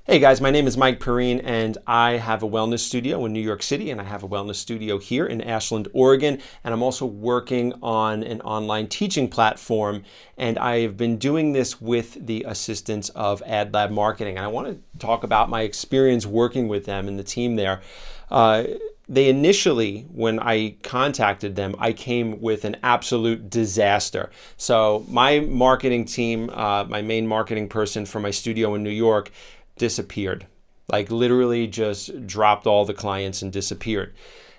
Hey guys, my name is Mike Perrine and I have a wellness studio in New York City, and I have a wellness studio here in Ashland, Oregon, and I'm also working on an online teaching platform, and I have been doing this with the assistance of AdLab Marketing. And I want to talk about my experience working with them and the team there. They initially, when I contacted them, I came with an absolute disaster. So my marketing team, my main marketing person for my studio in New York, disappeared. Like literally just dropped all the clients and disappeared.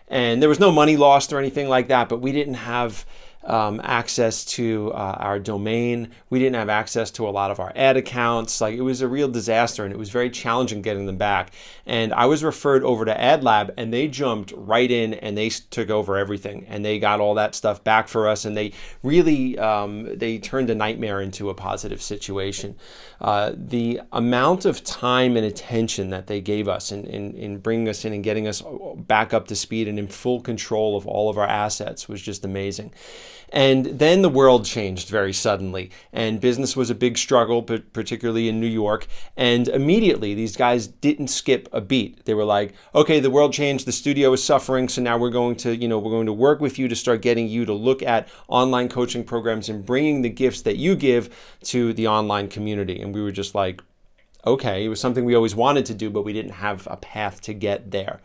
And there was no money lost or anything like that, but we didn't have access to our domain. We didn't have access to a lot of our ad accounts. Like, it was a real disaster, and it was very challenging getting them back. And I was referred over to AdLab, and they jumped right in and they took over everything, and they got all that stuff back for us. And they really they turned a nightmare into a positive situation. The amount of time and attention that they gave us in bringing us in and getting us back up to speed and in full control of all of our assets was just amazing. And then the world changed very suddenly, and business was a big struggle, particularly in New York. And immediately, these guys didn't skip a beat. They were like, okay, the world changed, the studio is suffering, so now we're going to work with you to start getting you to look at online coaching programs and bringing the gifts that you give to the online community. And we were just like, okay, it was something we always wanted to do, but we didn't have a path to get there.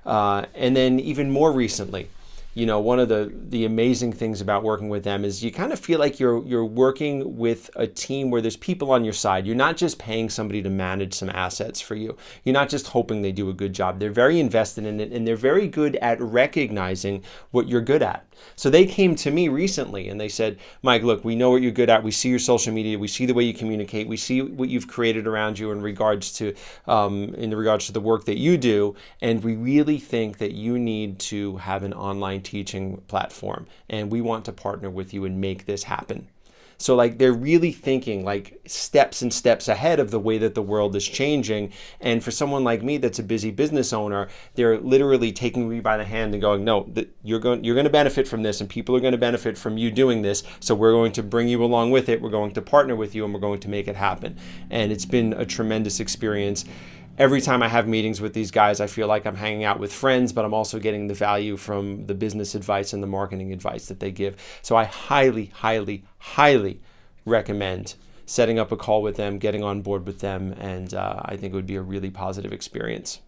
And then even more recently, one of the amazing things about working with them is you kind of feel like you're working with a team where there's people on your side. You're not just paying somebody to manage some assets for you. You're not just hoping they do a good job. They're very invested in it, and they're very good at recognizing what you're good at. So they came to me recently and they said, Mike, look, we know what you're good at. We see your social media. We see the way you communicate. We see what you've created around you in regards to the work that you do. And we really think that you need to have an online teaching platform. And we want to partner with you and make this happen. So they're really thinking like steps and steps ahead of the way that the world is changing. And for someone like me that's a busy business owner, they're literally taking me by the hand and going, no, you're going to benefit from this, and people are going to benefit from you doing this. So we're going to bring you along with it. We're going to partner with you, and we're going to make it happen. And it's been a tremendous experience. Every time I have meetings with these guys, I feel like I'm hanging out with friends, but I'm also getting the value from the business advice and the marketing advice that they give. So I highly, highly, highly recommend setting up a call with them, getting on board with them, and I think it would be a really positive experience.